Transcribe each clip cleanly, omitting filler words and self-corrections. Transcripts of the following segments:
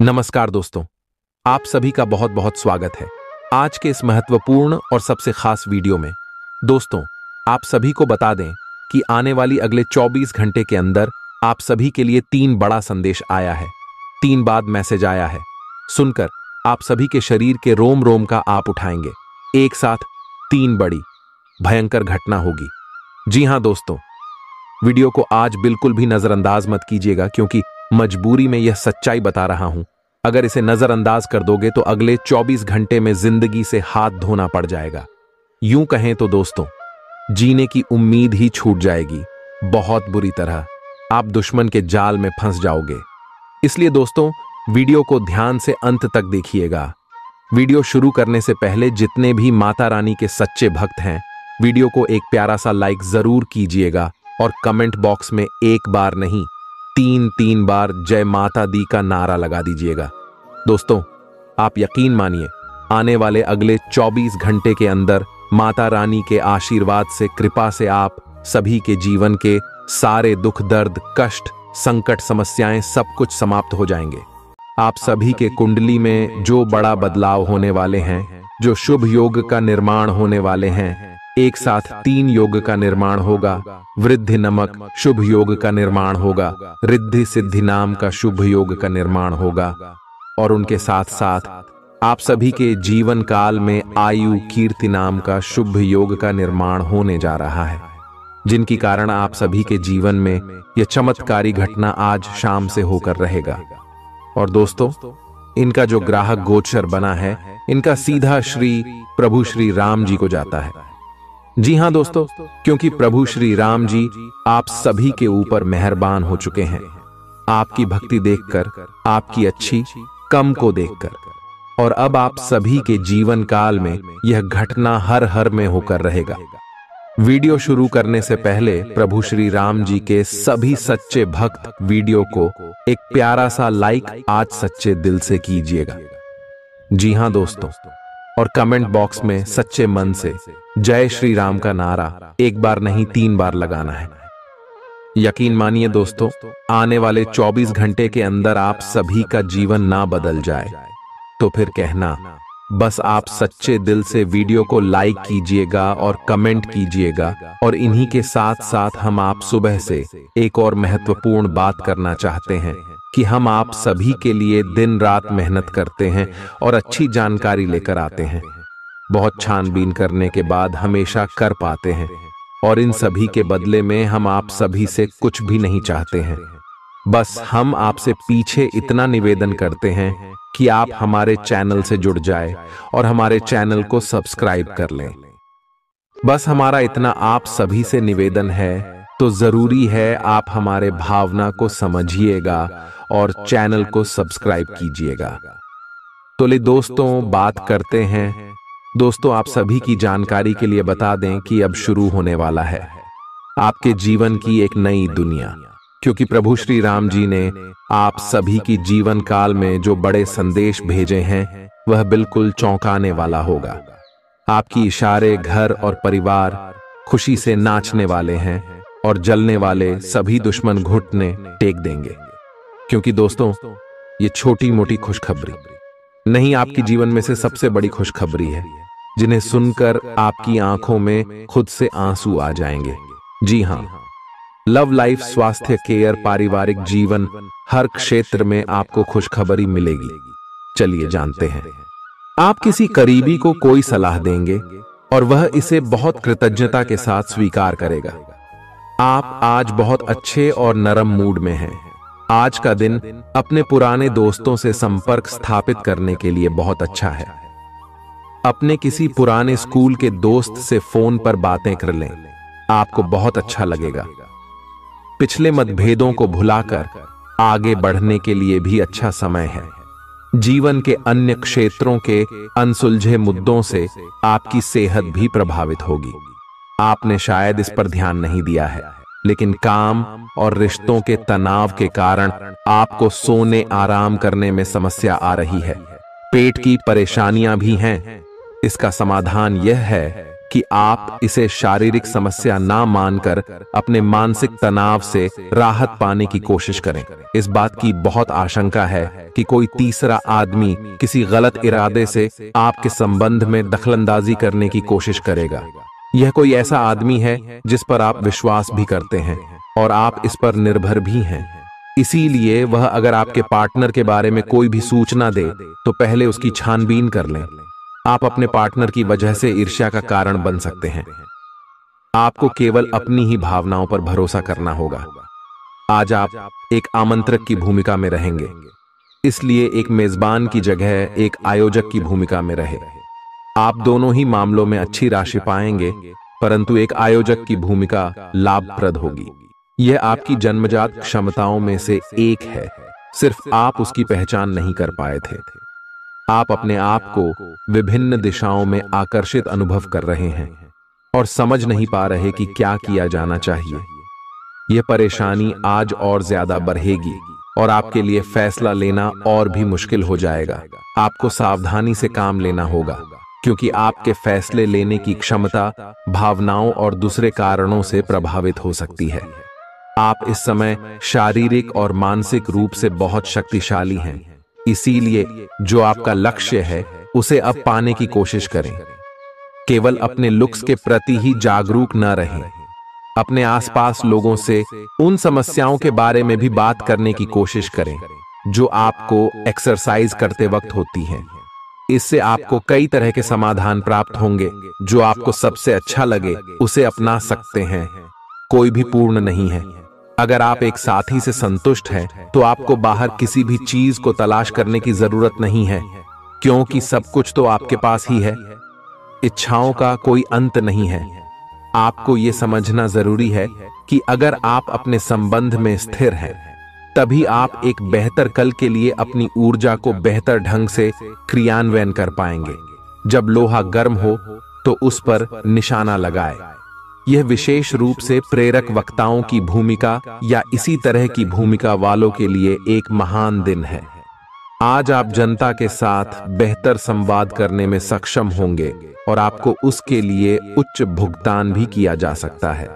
नमस्कार दोस्तों, आप सभी का बहुत बहुत स्वागत है आज के इस महत्वपूर्ण और सबसे खास वीडियो में। दोस्तों, आप सभी को बता दें कि आने वाली अगले 24 घंटे के अंदर आप सभी के लिए 3 बड़ा संदेश आया है। 3 बाद मैसेज आया है। सुनकर आप सभी के शरीर के रोम रोम का आप उठाएंगे। एक साथ 3 बड़ी भयंकर घटना होगी। जी हां दोस्तों, वीडियो को आज बिल्कुल भी नजरअंदाज मत कीजिएगा, क्योंकि मजबूरी में यह सच्चाई बता रहा हूं। अगर इसे नजरअंदाज कर दोगे तो अगले 24 घंटे में जिंदगी से हाथ धोना पड़ जाएगा। यूं कहें तो दोस्तों, जीने की उम्मीद ही छूट जाएगी। बहुत बुरी तरह आप दुश्मन के जाल में फंस जाओगे। इसलिए दोस्तों, वीडियो को ध्यान से अंत तक देखिएगा। वीडियो शुरू करने से पहले जितने भी माता रानी के सच्चे भक्त हैं, वीडियो को एक प्यारा सा लाइक जरूर कीजिएगा और कमेंट बॉक्स में एक बार नहीं 3 बार जय माता दी का नारा लगा दीजिएगा। दोस्तों, आप यकीन मानिए, आने वाले अगले 24 घंटे के अंदर माता रानी के आशीर्वाद से, कृपा से आप सभी के जीवन के सारे दुख, दर्द, कष्ट, संकट, समस्याएं सब कुछ समाप्त हो जाएंगे। आप सभी के कुंडली में जो बड़ा बदलाव होने वाले हैं, जो शुभ योग का निर्माण होने वाले हैं, एक साथ 3 योग का निर्माण होगा। वृद्धि नमक शुभ योग का निर्माण होगा। रिद्धि सिद्धि नाम का शुभ योग का निर्माण होगा। और उनके साथ साथ आप सभी के जीवन काल में आयु कीर्ति नाम का शुभ योग का निर्माण होने जा रहा है, जिनकी कारण आप सभी के जीवन में यह चमत्कारी घटना आज शाम से होकर रहेगा। और दोस्तों, इनका जो ग्राहक गोचर बना है, इनका सीधा श्री प्रभु श्री राम जी को जाता है। जी हां दोस्तों, क्योंकि प्रभु श्री राम जी आप सभी के ऊपर मेहरबान हो चुके हैं। आपकी भक्ति देखकर, आपकी अच्छी कम को देखकर। और अब आप सभी के जीवन काल में यह घटना हर हर में होकर रहेगा। वीडियो शुरू करने से पहले प्रभु श्री राम जी के सभी सच्चे भक्त वीडियो को एक प्यारा सा लाइक आज सच्चे दिल से कीजिएगा। जी हां दोस्तों, और कमेंट बॉक्स में सच्चे मन से जय श्री राम का नारा एक बार नहीं 3 बार लगाना है। यकीन मानिए दोस्तों, आने वाले 24 घंटे के अंदर आप सभी का जीवन ना बदल जाए तो फिर कहना, बस आप सच्चे दिल से वीडियो को लाइक कीजिएगा और कमेंट कीजिएगा। और इन्हीं के साथ साथ हम आप सुबह से एक और महत्वपूर्ण बात करना चाहते हैं कि हम आप सभी के लिए दिन रात मेहनत करते हैं और अच्छी जानकारी लेकर आते हैं। बहुत छानबीन करने के बाद हमेशा कर पाते हैं, और इन सभी के बदले में हम आप सभी से कुछ भी नहीं चाहते हैं। बस हम आपसे पीछे इतना निवेदन करते हैं कि आप हमारे चैनल से जुड़ जाए और हमारे चैनल को सब्सक्राइब कर लें। बस हमारा इतना आप सभी से निवेदन है, तो जरूरी है आप हमारे भावना को समझिएगा और चैनल को सब्सक्राइब कीजिएगा। तो ले दोस्तों, बात करते हैं। दोस्तों, आप सभी की जानकारी के लिए बता दें कि अब शुरू होने वाला है आपके जीवन की एक नई दुनिया, क्योंकि प्रभु श्री राम जी ने आप सभी की जीवन काल में जो बड़े संदेश भेजे हैं, वह बिल्कुल चौंकाने वाला होगा। आपकी इशारे, घर और परिवार खुशी से नाचने वाले हैं और जलने वाले सभी दुश्मन घुटने टेक देंगे। क्योंकि दोस्तों, ये छोटी मोटी खुशखबरी नहीं, आपकी जीवन में से सबसे बड़ी खुशखबरी है, जिन्हें सुनकर आपकी आंखों में खुद से आंसू आ जाएंगे। जी हां, लव लाइफ, स्वास्थ्य, केयर, पारिवारिक जीवन, हर क्षेत्र में आपको खुशखबरी मिलेगी। चलिए जानते हैं। आप किसी करीबी को कोई सलाह देंगे और वह इसे बहुत कृतज्ञता के साथ स्वीकार करेगा। आप आज बहुत अच्छे और नरम मूड में हैं। आज का दिन अपने पुराने दोस्तों से संपर्क स्थापित करने के लिए बहुत अच्छा है। अपने किसी पुराने स्कूल के दोस्त से फोन पर बातें कर लें, आपको बहुत अच्छा लगेगा। पिछले मतभेदों को भुलाकर आगे बढ़ने के लिए भी अच्छा समय है। जीवन के अन्य क्षेत्रों के अनसुलझे मुद्दों से आपकी सेहत भी प्रभावित होगी। आपने शायद इस पर ध्यान नहीं दिया है, लेकिन काम और रिश्तों के तनाव के कारण आपको सोने, आराम करने में समस्या आ रही है। पेट की परेशानियां भी हैं। इसका समाधान यह है कि आप इसे शारीरिक समस्या ना मानकर अपने मानसिक तनाव से राहत पाने की कोशिश करें। इस बात की बहुत आशंका है कि कोई तीसरा आदमी किसी गलत इरादे से आपके संबंध में दखलंदाजी करने की कोशिश करेगा। यह कोई ऐसा आदमी है जिस पर आप विश्वास भी करते हैं और आप इस पर निर्भर भी हैं। इसीलिए वह अगर आपके पार्टनर के बारे में कोई भी सूचना दे तो पहले उसकी छानबीन कर लें। आप अपने पार्टनर की वजह से ईर्ष्या का कारण बन सकते हैं। आपको केवल अपनी ही भावनाओं पर भरोसा करना होगा। आज आप एक आमंत्रक की भूमिका में रहेंगे, इसलिए एक मेजबान की जगह एक आयोजक की भूमिका में रहे। आप दोनों ही मामलों में अच्छी राशि पाएंगे, परंतु एक आयोजक की भूमिका लाभप्रद होगी। यह आपकी जन्मजात क्षमताओं में से एक है, सिर्फ आप उसकी पहचान नहीं कर पाए थे। आप अपने आप को विभिन्न दिशाओं में आकर्षित अनुभव कर रहे हैं और समझ नहीं पा रहे कि क्या किया जाना चाहिए। यह परेशानी आज और ज्यादा बढ़ेगी और आपके लिए फैसला लेना और भी मुश्किल हो जाएगा। आपको सावधानी से काम लेना होगा, क्योंकि आपके फैसले लेने की क्षमता भावनाओं और दूसरे कारणों से प्रभावित हो सकती है। आप इस समय शारीरिक और मानसिक रूप से बहुत शक्तिशाली हैं, इसीलिए जो आपका लक्ष्य है उसे अब पाने की कोशिश करें। केवल अपने लुक्स के प्रति ही जागरूक न रहें। अपने आसपास लोगों से उन समस्याओं के बारे में भी बात करने की कोशिश करें जो आपको एक्सरसाइज करते वक्त होती हैं। इससे आपको कई तरह के समाधान प्राप्त होंगे। जो आपको सबसे अच्छा लगे उसे अपना सकते हैं। कोई भी पूर्ण नहीं है। अगर आप एक साथी से संतुष्ट हैं तो आपको बाहर किसी भी चीज को तलाश करने की जरूरत नहीं है, क्योंकि सब कुछ तो आपके पास ही है। इच्छाओं का कोई अंत नहीं है। आपको यह समझना जरूरी है कि अगर आप अपने संबंध में स्थिर हैं, तभी आप एक बेहतर कल के लिए अपनी ऊर्जा को बेहतर ढंग से क्रियान्वयन कर पाएंगे। जब लोहा गर्म हो तो उस पर निशाना लगाए। यह विशेष रूप से प्रेरक वक्ताओं की भूमिका या इसी तरह की भूमिका वालों के लिए एक महान दिन है। आज आप जनता के साथ बेहतर संवाद करने में सक्षम होंगे और आपको उसके लिए उच्च भुगतान भी किया जा सकता है।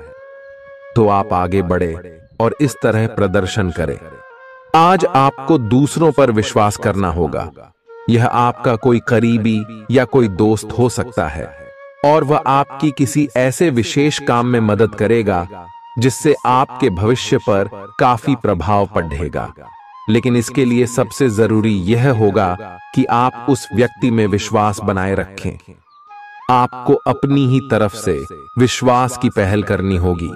तो आप आगे बढ़े और इस तरह प्रदर्शन करें। आज आपको दूसरों पर विश्वास करना होगा। यह आपका कोई करीबी या कोई दोस्त हो सकता है और वह आपकी किसी ऐसे विशेष काम में मदद करेगा जिससे आपके भविष्य पर काफी प्रभाव पड़ेगा। लेकिन इसके लिए सबसे जरूरी यह होगा कि आप उस व्यक्ति में विश्वास बनाए रखें। आपको अपनी ही तरफ से विश्वास की पहल करनी होगी।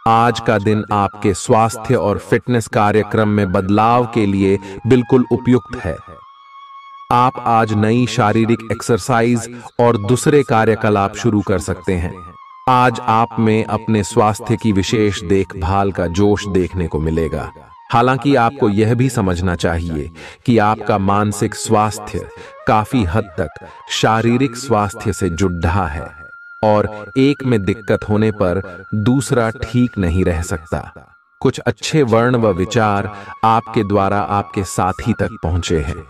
आज का दिन आपके स्वास्थ्य और फिटनेस कार्यक्रम में बदलाव के लिए बिल्कुल उपयुक्त है। आप आज नई शारीरिक एक्सरसाइज और दूसरे कार्यकलाप शुरू कर सकते हैं। आज आप में अपने स्वास्थ्य की विशेष देखभाल का जोश देखने को मिलेगा। हालांकि आपको यह भी समझना चाहिए कि आपका मानसिक स्वास्थ्य काफी हद तक शारीरिक स्वास्थ्य से जुड़ा है और एक में दिक्कत होने पर दूसरा ठीक नहीं रह सकता। कुछ अच्छे वर्ण व विचार आपके द्वारा आपके साथी तक पहुंचे हैं।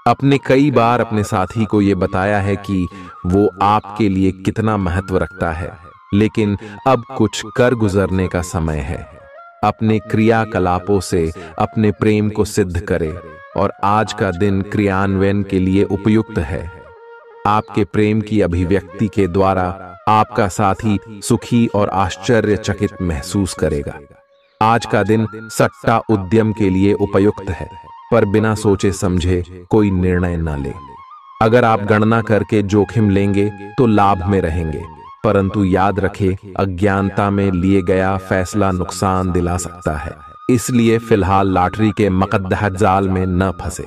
अपने कई बार अपने साथी को यह बताया है कि वो आपके लिए कितना महत्व रखता है, लेकिन अब कुछ कर गुजरने का समय है। अपने क्रियाकलापों से अपने प्रेम को सिद्ध करें और आज का दिन क्रियान्वयन के लिए उपयुक्त है। आपके प्रेम की अभिव्यक्ति के द्वारा आपका साथी सुखी और आश्चर्यचकित महसूस करेगा। आज का दिन सट्टा उद्यम के लिए उपयुक्त है, पर बिना सोचे समझे कोई निर्णय न ले। अगर आप गणना करके जोखिम लेंगे तो लाभ में रहेंगे, परंतु याद रखें अज्ञानता में लिए गया फैसला नुकसान दिला सकता है। इसलिए फिलहाल लॉटरी के मकद्दह जाल में न फंसे।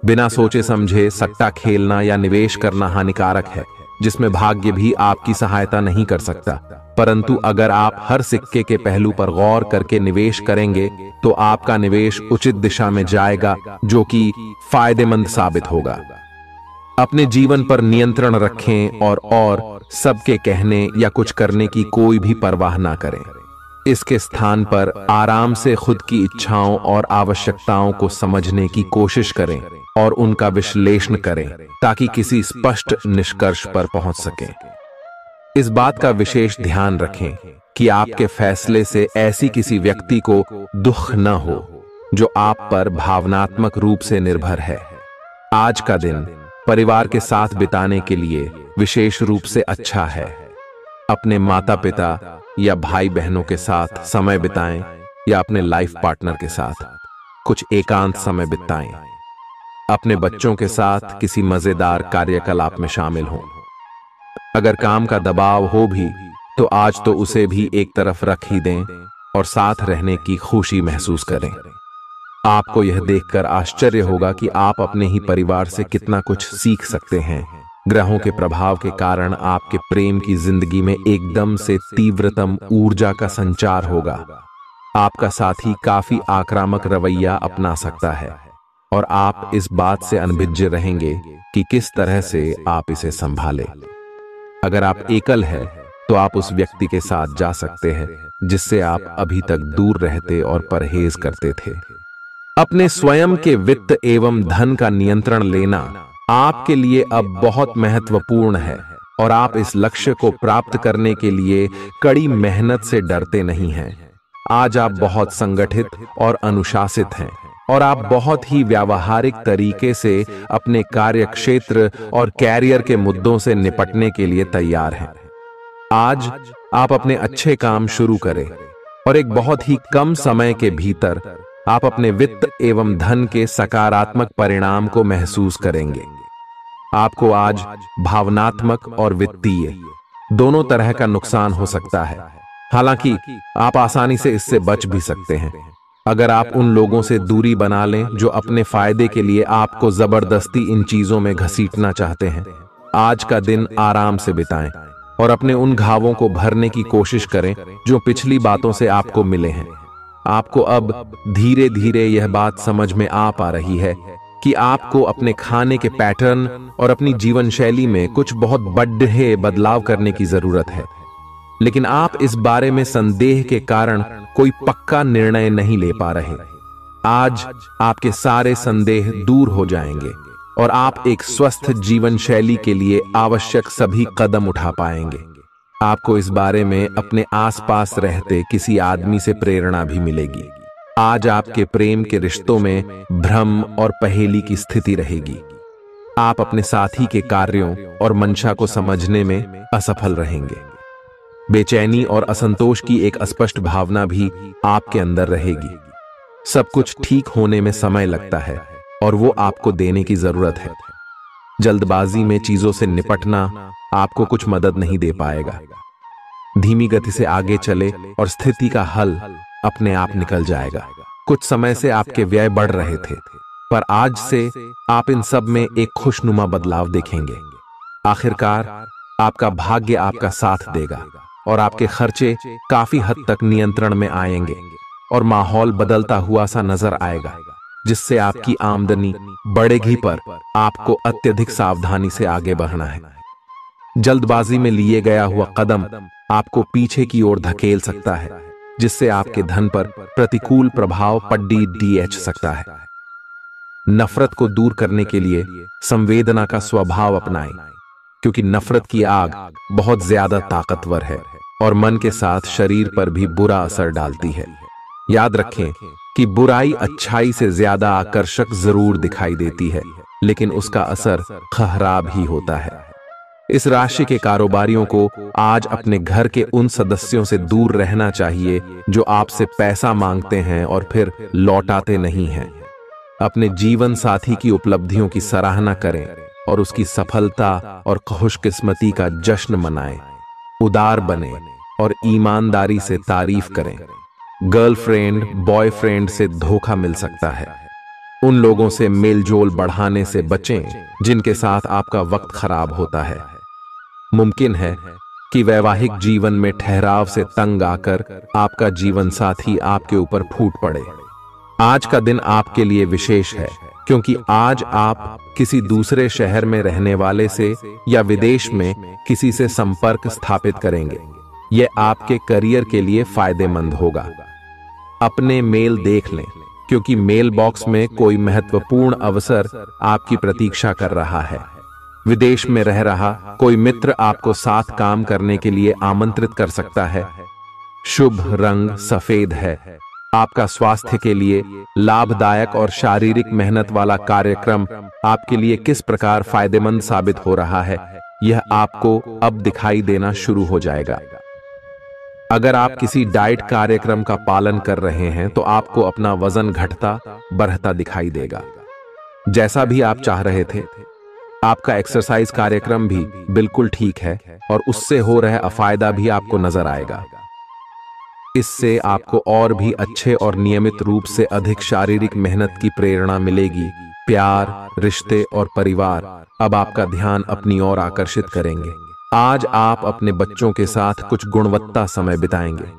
बिना सोचे समझे सट्टा खेलना या निवेश करना हानिकारक है, जिसमें भाग्य भी आपकी सहायता नहीं कर सकता। परंतु अगर आप हर सिक्के के पहलू पर गौर करके निवेश करेंगे तो आपका निवेश उचित दिशा में जाएगा, जो कि फायदेमंद साबित होगा। अपने जीवन पर नियंत्रण रखें और सबके कहने या कुछ करने की कोई भी परवाह ना करें। इसके स्थान पर आराम से खुद की इच्छाओं और आवश्यकताओं को समझने की कोशिश करें और उनका विश्लेषण करें ताकि किसी स्पष्ट निष्कर्ष पर पहुंच सकें। इस बात का विशेष ध्यान रखें कि आपके फैसले से ऐसी किसी व्यक्ति को दुख न हो जो आप पर भावनात्मक रूप से निर्भर है। आज का दिन परिवार के साथ बिताने के लिए विशेष रूप से अच्छा है। अपने माता पिता या भाई बहनों के साथ समय बिताएं या अपने लाइफ पार्टनर के साथ कुछ एकांत समय बिताएं। अपने बच्चों के साथ किसी मजेदार कार्यकलाप में शामिल हों। अगर काम का दबाव हो भी तो आज तो उसे भी एक तरफ रख ही दें और साथ रहने की खुशी महसूस करें। आपको यह देखकर आश्चर्य होगा कि आप अपने ही परिवार से कितना कुछ सीख सकते हैं। ग्रहों के प्रभाव के कारण आपके प्रेम की जिंदगी में एकदम से तीव्रतम ऊर्जा का संचार होगा। आपका साथी काफी आक्रामक रवैया अपना सकता है और आप इस बात से अनभिज्ञ रहेंगे कि किस तरह से आप इसे संभालें। अगर आप एकल हैं तो आप उस व्यक्ति के साथ जा सकते हैं जिससे आप अभी तक दूर रहते और परहेज करते थे। अपने स्वयं के वित्त एवं धन का नियंत्रण लेना आपके लिए अब बहुत महत्वपूर्ण है और आप इस लक्ष्य को प्राप्त करने के लिए कड़ी मेहनत से डरते नहीं हैं। आज आप बहुत संगठित और अनुशासित हैं और आप बहुत ही व्यावहारिक तरीके से अपने कार्यक्षेत्र और कैरियर के मुद्दों से निपटने के लिए तैयार हैं। आज आप अपने अच्छे काम शुरू करें और एक बहुत ही कम समय के भीतर आप अपने वित्त एवं धन के सकारात्मक परिणाम को महसूस करेंगे। आपको आज भावनात्मक और वित्तीय दोनों तरह का नुकसान हो सकता है। हालांकि आप आसानी से इससे बच भी सकते हैं अगर आप उन लोगों से दूरी बना लें जो अपने फायदे के लिए आपको जबरदस्ती इन चीजों में घसीटना चाहते हैं। आज का दिन आराम से बिताएं और अपने उन घावों को भरने की कोशिश करें जो पिछली बातों से आपको मिले हैं। आपको अब धीरे धीरे यह बात समझ में आ पा रही है कि आपको अपने खाने के पैटर्न और अपनी जीवन शैली में कुछ बहुत बड़े बदलाव करने की जरूरत है, लेकिन आप इस बारे में संदेह के कारण कोई पक्का निर्णय नहीं ले पा रहे। आज आपके सारे संदेह दूर हो जाएंगे और आप एक स्वस्थ जीवन शैली के लिए आवश्यक सभी कदम उठा पाएंगे। आपको इस बारे में अपने आसपास रहते किसी आदमी से प्रेरणा भी मिलेगी। आज आपके प्रेम के रिश्तों में भ्रम और पहेली की स्थिति रहेगी। आप अपने साथी के कार्यों और मंशा को समझने में असफल रहेंगे। बेचैनी और असंतोष की एक अस्पष्ट भावना भी आपके अंदर रहेगी। सब कुछ ठीक होने में समय लगता है और वो आपको देने की जरूरत है। जल्दबाजी में चीजों से निपटना आपको कुछ मदद नहीं दे पाएगा। धीमी गति से आगे चले और स्थिति का हल अपने आप निकल जाएगा। कुछ समय से आपके व्यय बढ़ रहे थे, पर आज से आप इन सब में एक खुशनुमा बदलाव देखेंगे। आखिरकार आपका भाग्य आपका साथ देगा और आपके खर्चे काफी हद तक नियंत्रण में आएंगे और माहौल बदलता हुआ सा नजर आएगा, जिससे आपकी आमदनी बढ़ेगी, पर आपको अत्यधिक सावधानी से आगे बढ़ना है। जल्दबाजी में लिए गया हुआ कदम आपको पीछे की ओर धकेल सकता है, जिससे आपके धन पर प्रतिकूल प्रभाव पड़ सकता है। नफरत को दूर करने के लिए संवेदना का स्वभाव अपनाएं, क्योंकि नफरत की आग बहुत ज्यादा ताकतवर है और मन के साथ शरीर पर भी बुरा असर डालती है। याद रखें कि बुराई अच्छाई से ज्यादा आकर्षक जरूर दिखाई देती है, लेकिन उसका असर खराब ही होता है। इस राशि के कारोबारियों को आज अपने घर के उन सदस्यों से दूर रहना चाहिए जो आपसे पैसा मांगते हैं और फिर लौटाते नहीं हैं। अपने जीवन साथी की उपलब्धियों की सराहना करें और उसकी सफलता और खुशकिस्मती का जश्न मनाएं। उदार बने और ईमानदारी से तारीफ करें। गर्लफ्रेंड बॉयफ्रेंड से धोखा मिल सकता है। उन लोगों से मेलजोल बढ़ाने से बचें जिनके साथ आपका वक्त खराब होता है। मुमकिन है कि वैवाहिक जीवन में ठहराव से तंग आकर आपका जीवन साथी आपके ऊपर फूट पड़े। आज का दिन आपके लिए विशेष है, क्योंकि आज आप किसी दूसरे शहर में रहने वाले से या विदेश में किसी से संपर्क स्थापित करेंगे। यह आपके करियर के लिए फायदेमंद होगा। अपने मेल देख लें, क्योंकि मेल बॉक्स में कोई महत्वपूर्ण अवसर आपकी प्रतीक्षा कर रहा है। विदेश में रह रहा कोई मित्र आपको साथ काम करने के लिए आमंत्रित कर सकता है। शुभ रंग सफेद है। आपका स्वास्थ्य के लिए लाभदायक और शारीरिक मेहनत वाला कार्यक्रम आपके लिए किस प्रकार फायदेमंद साबित हो रहा है, यह आपको अब दिखाई देना शुरू हो जाएगा। अगर आप किसी डाइट कार्यक्रम का पालन कर रहे हैं तो आपको अपना वजन घटता बढ़ता दिखाई देगा, जैसा भी आप चाह रहे थे। आपका एक्सरसाइज कार्यक्रम भी बिल्कुल ठीक है और उससे हो रहा फायदा भी आपको नजर आएगा। इससे आपको और भी अच्छे और नियमित रूप से अधिक शारीरिक मेहनत की प्रेरणा मिलेगी। प्यार, रिश्ते और परिवार अब आपका ध्यान अपनी ओर आकर्षित करेंगे। आज आप अपने बच्चों के साथ कुछ गुणवत्ता समय बिताएंगे।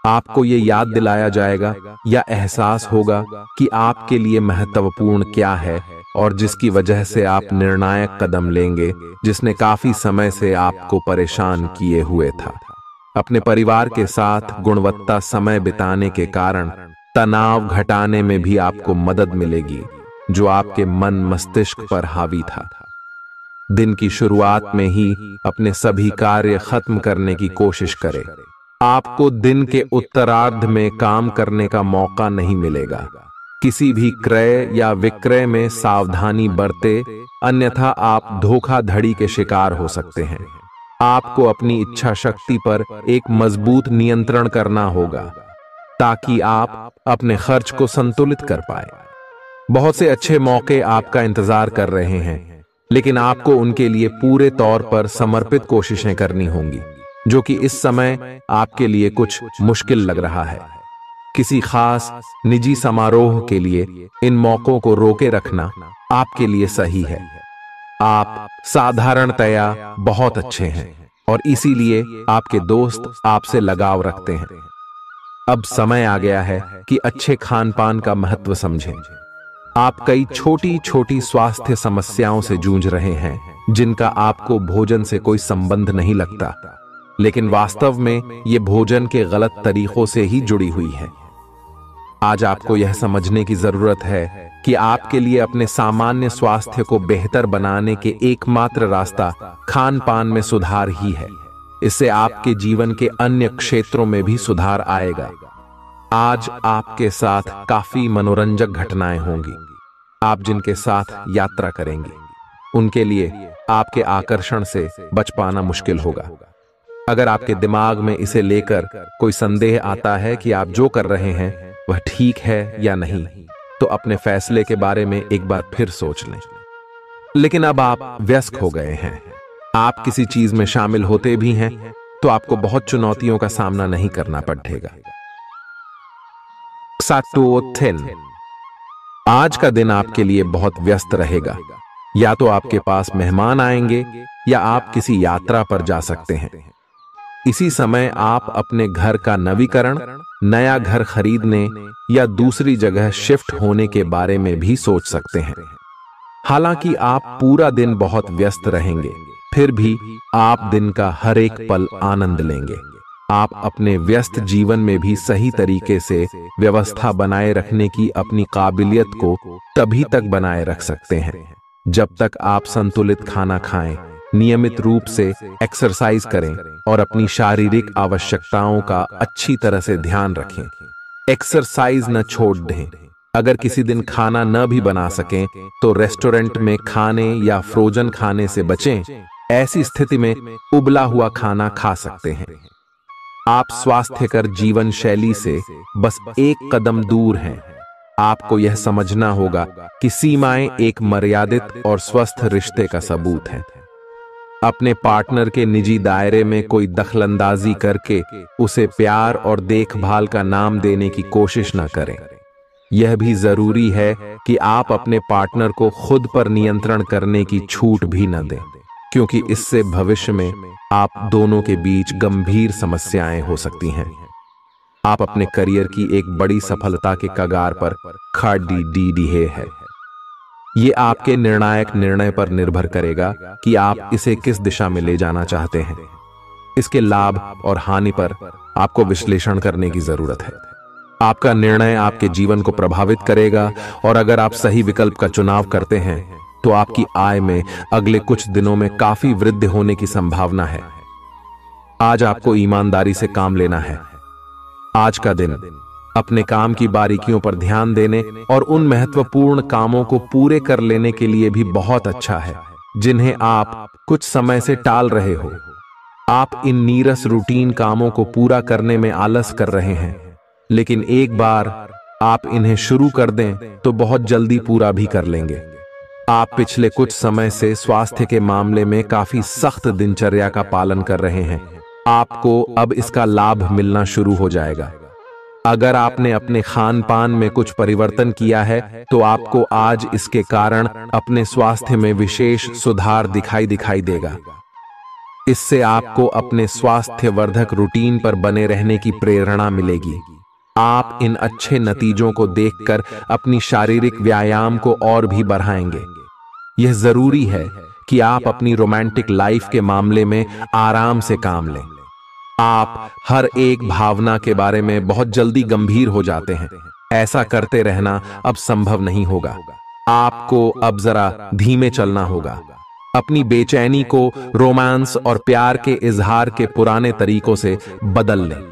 आपको ये याद दिलाया जाएगा या एहसास होगा कि आपके लिए महत्वपूर्ण क्या है और जिसकी वजह से आप निर्णायक कदम लेंगे, जिसने काफी समय से आपको परेशान किए हुए था। अपने परिवार के साथ गुणवत्ता समय बिताने के कारण तनाव घटाने में भी आपको मदद मिलेगी, जो आपके मन मस्तिष्क पर हावी था। दिन की शुरुआत में ही अपने सभी कार्य खत्म करने की कोशिश करें। आपको दिन के उत्तरार्ध में काम करने का मौका नहीं मिलेगा। किसी भी क्रय या विक्रय में सावधानी बरते, अन्यथा आप धोखाधड़ी के शिकार हो सकते हैं। आपको अपनी इच्छा शक्ति पर एक मजबूत नियंत्रण करना होगा ताकि आप अपने खर्च को संतुलित कर पाए। बहुत से अच्छे मौके आपका इंतजार कर रहे हैं, लेकिन आपको उनके लिए पूरे तौर पर समर्पित कोशिशें करनी होंगी, जो कि इस समय आपके लिए कुछ मुश्किल लग रहा है। किसी खास निजी समारोह के लिए इन मौकों को रोके रखना आपके लिए सही है। आप साधारणतया बहुत अच्छे हैं और इसीलिए आपके दोस्त आपसे लगाव रखते हैं। अब समय आ गया है कि अच्छे खान पान का महत्व समझें। आप कई छोटी छोटी स्वास्थ्य समस्याओं से जूझ रहे हैं, जिनका आपको भोजन से कोई संबंध नहीं लगता, लेकिन वास्तव में ये भोजन के गलत तरीकों से ही जुड़ी हुई है। आज आपको यह समझने की जरूरत है कि आपके लिए अपने सामान्य स्वास्थ्य को बेहतर बनाने के एकमात्र रास्ता खान पान में सुधार ही है। इससे आपके जीवन के अन्य क्षेत्रों में भी सुधार आएगा। आज आपके साथ काफी मनोरंजक घटनाएं होंगी। आप जिनके साथ यात्रा करेंगे, उनके लिए आपके आकर्षण से बच पाना मुश्किल होगा। अगर आपके दिमाग में इसे लेकर कोई संदेह आता है कि आप जो कर रहे हैं वह ठीक है या नहीं, तो अपने फैसले के बारे में एक बार फिर सोच लें। लेकिन अब आप व्यस्त हो गए हैं, आप किसी चीज में शामिल होते भी हैं तो आपको बहुत चुनौतियों का सामना नहीं करना पड़ेगा। आज का दिन आपके लिए बहुत व्यस्त रहेगा। या तो आपके पास मेहमान आएंगे या आप किसी यात्रा पर जा सकते हैं। इसी समय आप अपने घर का नवीकरण, नया घर खरीदने या दूसरी जगह शिफ्ट होने के बारे में भी सोच सकते हैं। हालांकि आप पूरा दिन बहुत व्यस्त रहेंगे, फिर भी आप दिन का हर एक पल आनंद लेंगे। आप अपने व्यस्त जीवन में भी सही तरीके से व्यवस्था बनाए रखने की अपनी काबिलियत को तभी तक बनाए रख सकते हैं जब तक आप संतुलित खाना खाएं, नियमित रूप से एक्सरसाइज करें और अपनी शारीरिक आवश्यकताओं का अच्छी तरह से ध्यान रखें। एक्सरसाइज न छोड़ दें। अगर किसी दिन खाना न भी बना सकें तो रेस्टोरेंट में खाने या फ्रोजन खाने से बचें। ऐसी स्थिति में उबला हुआ खाना खा सकते हैं। आप स्वास्थ्यकर जीवन शैली से बस एक कदम दूर हैं। आपको यह समझना होगा कि सीमाएं एक मर्यादित और स्वस्थ रिश्ते का सबूत है। अपने पार्टनर के निजी दायरे में कोई दखलंदाजी करके उसे प्यार और देखभाल का नाम देने की कोशिश न करें। यह भी जरूरी है कि आप अपने पार्टनर को खुद पर नियंत्रण करने की छूट भी न दें, क्योंकि इससे भविष्य में आप दोनों के बीच गंभीर समस्याएं हो सकती हैं। आप अपने करियर की एक बड़ी सफलता के कगार पर खड़ी है। ये आपके निर्णायक निर्णय पर निर्भर करेगा कि आप इसे किस दिशा में ले जाना चाहते हैं। इसके लाभ और हानि पर आपको विश्लेषण करने की जरूरत है। आपका निर्णय आपके जीवन को प्रभावित करेगा और अगर आप सही विकल्प का चुनाव करते हैं तो आपकी आय में अगले कुछ दिनों में काफी वृद्धि होने की संभावना है। आज आपको ईमानदारी से काम लेना है। आज का दिन अपने काम की बारीकियों पर ध्यान देने और उन महत्वपूर्ण कामों को पूरे कर लेने के लिए भी बहुत अच्छा है जिन्हें आप कुछ समय से टाल रहे हो। आप इन नीरस रूटीन कामों को पूरा करने में आलस कर रहे हैं, लेकिन एक बार आप इन्हें शुरू कर दें तो बहुत जल्दी पूरा भी कर लेंगे। आप पिछले कुछ समय से स्वास्थ्य के मामले में काफी सख्त दिनचर्या का पालन कर रहे हैं। आपको अब इसका लाभ मिलना शुरू हो जाएगा। अगर आपने अपने खान पान में कुछ परिवर्तन किया है तो आपको आज इसके कारण अपने स्वास्थ्य में विशेष सुधार दिखाई देगा। इससे आपको अपने स्वास्थ्य वर्धक रूटीन पर बने रहने की प्रेरणा मिलेगी। आप इन अच्छे नतीजों को देखकर अपनी शारीरिक व्यायाम को और भी बढ़ाएंगे। यह जरूरी है कि आप अपनी रोमांटिक लाइफ के मामले में आराम से काम लें। आप हर एक भावना के बारे में बहुत जल्दी गंभीर हो जाते हैं। ऐसा करते रहना अब संभव नहीं होगा। आपको अब जरा धीमे चलना होगा। अपनी बेचैनी को रोमांस और प्यार के इजहार के पुराने तरीकों से बदल लें।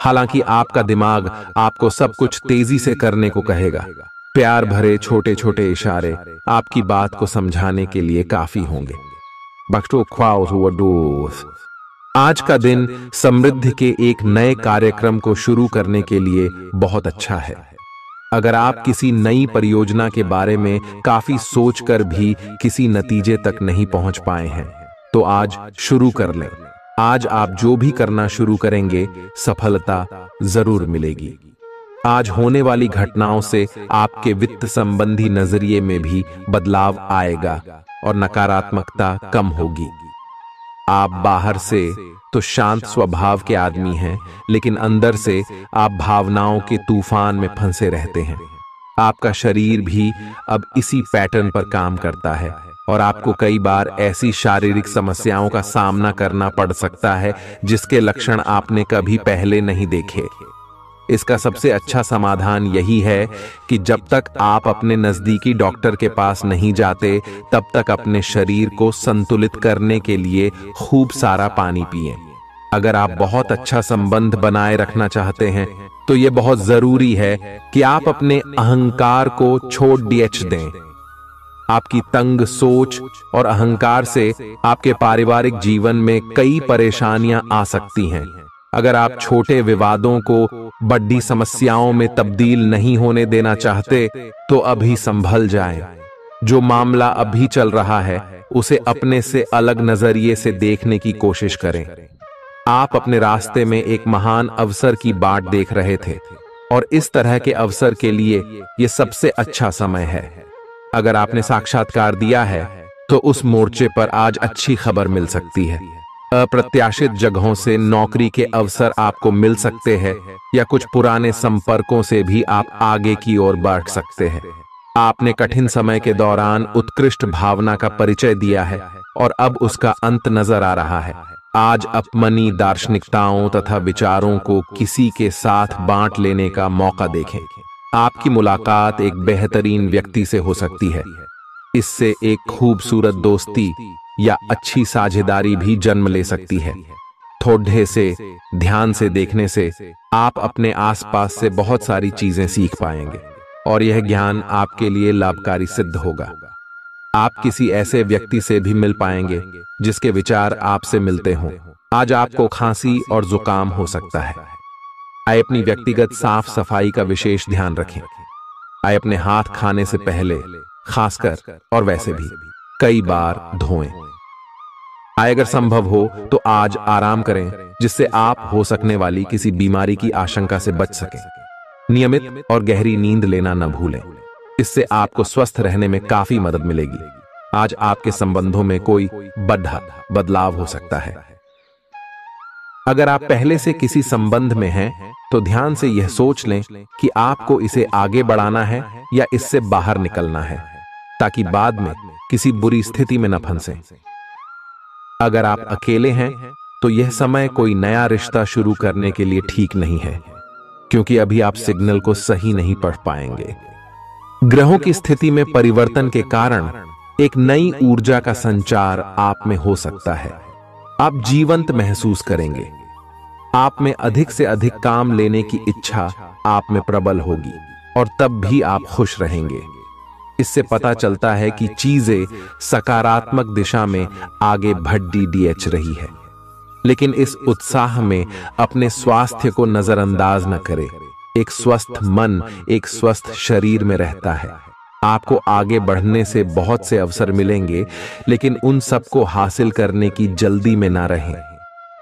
हालांकि आपका दिमाग आपको सब कुछ तेजी से करने को कहेगा। प्यार भरे छोटे छोटे इशारे आपकी बात को समझाने के लिए काफी होंगे। आज का दिन समृद्धि के एक नए कार्यक्रम को शुरू करने के लिए बहुत अच्छा है। अगर आप किसी नई परियोजना के बारे में काफी सोचकर भी किसी नतीजे तक नहीं पहुंच पाए हैं, तो आज शुरू कर लें। आज आप जो भी करना शुरू करेंगे, सफलता जरूर मिलेगी। आज होने वाली घटनाओं से आपके वित्त संबंधी नजरिए में भी बदलाव आएगा और नकारात्मकता कम होगी। आप बाहर से तो शांत स्वभाव के आदमी हैं, लेकिन अंदर से आप भावनाओं के तूफान में फंसे रहते हैं। आपका शरीर भी अब इसी पैटर्न पर काम करता है और आपको कई बार ऐसी शारीरिक समस्याओं का सामना करना पड़ सकता है जिसके लक्षण आपने कभी पहले नहीं देखे। इसका सबसे अच्छा समाधान यही है कि जब तक आप अपने नजदीकी डॉक्टर के पास नहीं जाते, तब तक अपने शरीर को संतुलित करने के लिए खूब सारा पानी पिएं। अगर आप बहुत अच्छा संबंध बनाए रखना चाहते हैं, तो यह बहुत जरूरी है कि आप अपने अहंकार को छोड़ दें। आपकी तंग सोच और अहंकार से आपके पारिवारिक जीवन में कई परेशानियां आ सकती हैं। अगर आप छोटे विवादों को बड़ी समस्याओं में तब्दील नहीं होने देना चाहते, तो अभी संभल जाएं। जो मामला अभी चल रहा है, उसे अपने से अलग नजरिए से देखने की कोशिश करें। आप अपने रास्ते में एक महान अवसर की बाट देख रहे थे और इस तरह के अवसर के लिए यह सबसे अच्छा समय है। अगर आपने साक्षात्कार दिया है, तो उस मोर्चे पर आज अच्छी खबर मिल सकती है। अप्रत्याशित जगहों से नौकरी के अवसर आपको मिल सकते हैं या कुछ पुराने संपर्कों से भी आप आगे की ओर बढ़ सकते हैं। आपने कठिन समय के दौरान उत्कृष्ट भावना का परिचय दिया है और अब उसका अंत नजर आ रहा है। आज अपनी दार्शनिकताओं तथा विचारों को किसी के साथ बांट लेने का मौका देखें। आपकी मुलाकात एक बेहतरीन व्यक्ति से हो सकती है। इससे एक खूबसूरत दोस्ती या अच्छी साझेदारी भी जन्म ले सकती है। थोड़े से ध्यान से देखने से आप अपने आसपास से बहुत सारी चीजें सीख पाएंगे और यह ज्ञान आपके लिए लाभकारी सिद्ध होगा। आप किसी ऐसे व्यक्ति से भी मिल पाएंगे जिसके विचार आपसे मिलते हों। आज आपको खांसी और जुकाम हो सकता है। आइए अपनी व्यक्तिगत साफ सफाई का विशेष ध्यान रखें। आइए अपने हाथ खाने से पहले खासकर और वैसे भी कई बार धोएं। आइए अगर संभव हो तो आज आराम करें, जिससे आप हो सकने वाली किसी बीमारी की आशंका से बच सकें। नियमित और गहरी नींद लेना न भूलें। इससे आपको स्वस्थ रहने में काफी मदद मिलेगी। आज आपके संबंधों में कोई बड़ा बदलाव हो सकता है। अगर आप पहले से किसी संबंध में हैं, तो ध्यान से यह सोच लें कि आपको इसे आगे बढ़ाना है या इससे बाहर निकलना है, ताकि बाद में किसी बुरी स्थिति में न फंसें। अगर आप अकेले हैं, तो यह समय कोई नया रिश्ता शुरू करने के लिए ठीक नहीं है, क्योंकि अभी आप सिग्नल को सही नहीं पढ़ पाएंगे। ग्रहों की स्थिति में परिवर्तन के कारण एक नई ऊर्जा का संचार आप में हो सकता है। आप जीवंत महसूस करेंगे। आप में अधिक से अधिक काम लेने की इच्छा आप में प्रबल होगी और तब भी आप खुश रहेंगे। इससे पता चलता है कि चीजें सकारात्मक दिशा में आगे बढ़ रही है। लेकिन इस उत्साह में अपने स्वास्थ्य को नजरअंदाज न करें। एक स्वस्थ मन एक स्वस्थ शरीर में रहता है। आपको आगे बढ़ने से बहुत से अवसर मिलेंगे, लेकिन उन सबको हासिल करने की जल्दी में ना रहें।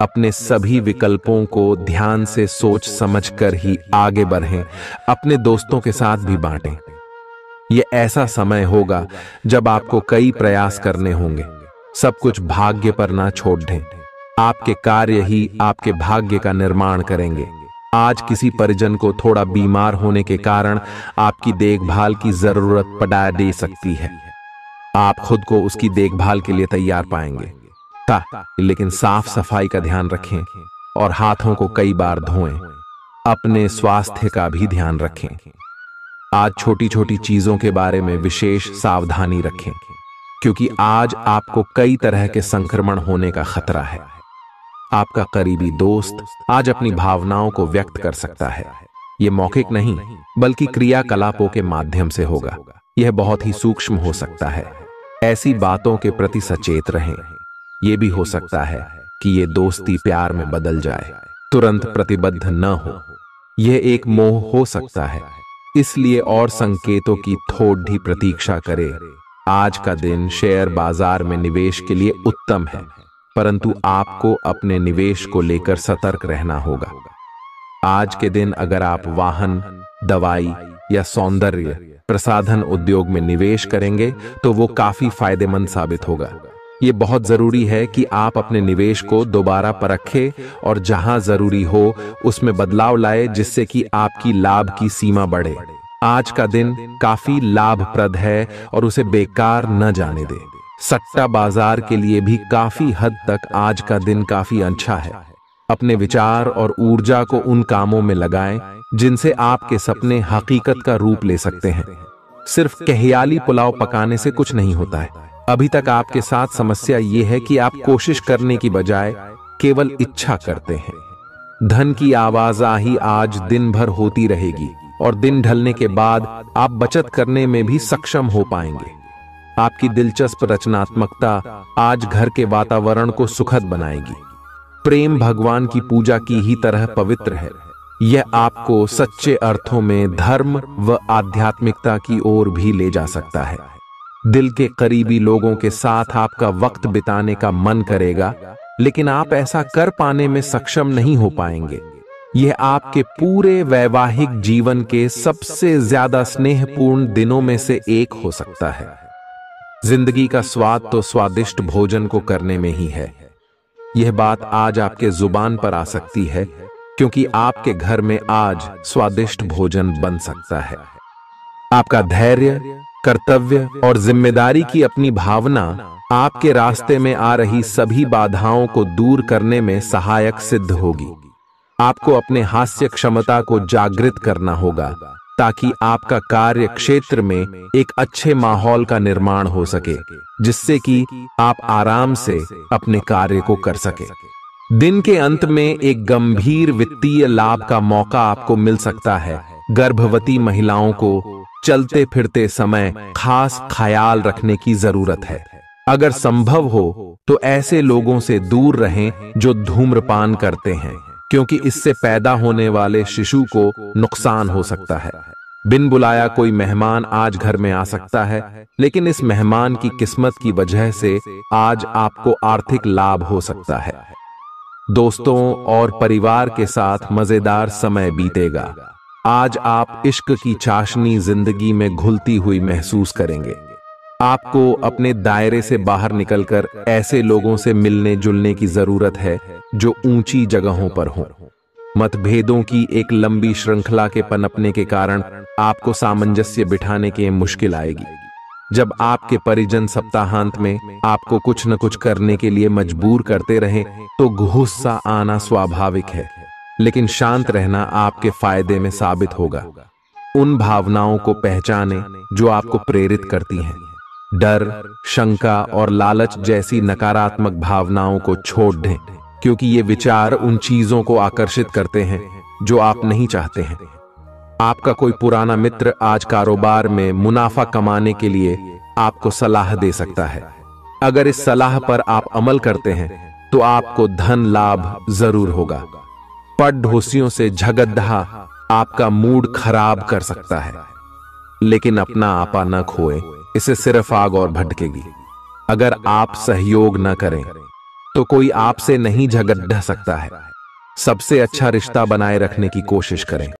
अपने सभी विकल्पों को ध्यान से सोच समझकर ही आगे बढ़ें। अपने दोस्तों के साथ भी बांटें। यह ऐसा समय होगा जब आपको कई प्रयास करने होंगे। सब कुछ भाग्य पर ना छोड़ दें। आपके कार्य ही आपके भाग्य का निर्माण करेंगे। आज किसी परिजन को थोड़ा बीमार होने के कारण आपकी देखभाल की जरूरत पड़ा दे सकती है। आप खुद को उसकी देखभाल के लिए तैयार पाएंगे। लेकिन साफ सफाई का ध्यान रखें और हाथों को कई बार धोएं। अपने स्वास्थ्य का भी ध्यान रखें। आज छोटी छोटी चीजों के बारे में विशेष सावधानी रखें, क्योंकि आज आपको कई तरह के संक्रमण होने का खतरा है। आपका करीबी दोस्त आज अपनी भावनाओं को व्यक्त कर सकता है। यह मौखिक नहीं, बल्कि क्रियाकलापों के माध्यम से होगा। यह बहुत ही सूक्ष्म हो सकता है। ऐसी बातों के प्रति सचेत रहें। यह भी हो सकता है कि यह दोस्ती प्यार में बदल जाए। तुरंत प्रतिबद्ध न हो। यह एक मोह हो सकता है, इसलिए और संकेतों की थोड़ी प्रतीक्षा करें। आज का दिन शेयर बाजार में निवेश के लिए उत्तम है, परंतु आपको अपने निवेश को लेकर सतर्क रहना होगा। आज के दिन अगर आप वाहन, दवाई या सौंदर्य प्रसाधन उद्योग में निवेश करेंगे तो वो काफी फायदेमंद साबित होगा। ये बहुत जरूरी है कि आप अपने निवेश को दोबारा परखें और जहां जरूरी हो उसमें बदलाव लाए, जिससे कि आपकी लाभ की सीमा बढ़े। आज का दिन काफी लाभप्रद है और उसे बेकार न जाने दें। सट्टा बाजार के लिए भी काफी हद तक आज का दिन काफी अच्छा है। अपने विचार और ऊर्जा को उन कामों में लगाएं जिनसे आपके सपने हकीकत का रूप ले सकते हैं। सिर्फ कहियाली पुलाव पकाने से कुछ नहीं होता है। अभी तक आपके साथ समस्या यह है कि आप कोशिश करने की बजाय केवल इच्छा करते हैं। धन की आवाजाही आज दिन भर होती रहेगी और दिन ढलने के बाद आप बचत करने में भी सक्षम हो पाएंगे। आपकी दिलचस्प रचनात्मकता आज घर के वातावरण को सुखद बनाएगी। प्रेम भगवान की पूजा की ही तरह पवित्र है। यह आपको सच्चे अर्थों में धर्म व आध्यात्मिकता की ओर भी ले जा सकता है। दिल के करीबी लोगों के साथ आपका वक्त बिताने का मन करेगा, लेकिन आप ऐसा कर पाने में सक्षम नहीं हो पाएंगे। यह आपके पूरे वैवाहिक जीवन के सबसे ज्यादा स्नेहपूर्ण दिनों में से एक हो सकता है। जिंदगी का स्वाद तो स्वादिष्ट भोजन को करने में ही है। यह बात आज आपके जुबान पर आ सकती है, क्योंकि आपके घर में आज स्वादिष्ट भोजन बन सकता है। आपका धैर्य, कर्तव्य और जिम्मेदारी की अपनी भावना आपके रास्ते में आ रही सभी बाधाओं को दूर करने में सहायक सिद्ध होगी। आपको अपने हास्य क्षमता को जागृत करना होगा, ताकि आपका कार्य क्षेत्र में एक अच्छे माहौल का निर्माण हो सके, जिससे कि आप आराम से अपने कार्य को कर सके। दिन के अंत में एक गंभीर वित्तीय लाभ का मौका आपको मिल सकता है। गर्भवती महिलाओं को चलते फिरते समय खास ख्याल रखने की जरूरत है। अगर संभव हो तो ऐसे लोगों से दूर रहें जो धूम्रपान करते हैं, क्योंकि इससे पैदा होने वाले शिशु को नुकसान हो सकता है। बिन बुलाया कोई मेहमान आज घर में आ सकता है, लेकिन इस मेहमान की किस्मत की वजह से आज आपको आर्थिक लाभ हो सकता है। दोस्तों और परिवार के साथ मजेदार समय बीतेगा। आज आप इश्क की चाशनी जिंदगी में घुलती हुई महसूस करेंगे। आपको अपने दायरे से बाहर निकलकर ऐसे लोगों से मिलने जुलने की जरूरत है जो ऊंची जगहों पर हों। मतभेदों की एक लंबी श्रृंखला के पनपने के कारण आपको सामंजस्य बिठाने की मुश्किल आएगी। जब आपके परिजन सप्ताहांत में आपको कुछ न कुछ करने के लिए मजबूर करते रहें तो गुस्सा आना स्वाभाविक है, लेकिन शांत रहना आपके फायदे में साबित होगा। उन भावनाओं को पहचानें जो आपको प्रेरित करती हैं। डर, शंका और लालच जैसी नकारात्मक भावनाओं को छोड़ दें, क्योंकि ये विचार उन चीजों को आकर्षित करते हैं जो आप नहीं चाहते हैं। आपका कोई पुराना मित्र आज कारोबार में मुनाफा कमाने के लिए आपको सलाह दे सकता है। अगर इस सलाह पर आप अमल करते हैं तो आपको धन लाभ जरूर होगा। पड़ोसियों से झगड़ा आपका मूड खराब कर सकता है, लेकिन अपना आपा न खोए, इससे सिर्फ आग और भड़केगी। अगर आप सहयोग न करें तो कोई आपसे नहीं झगड़ सकता है। सबसे अच्छा रिश्ता बनाए रखने की कोशिश करें।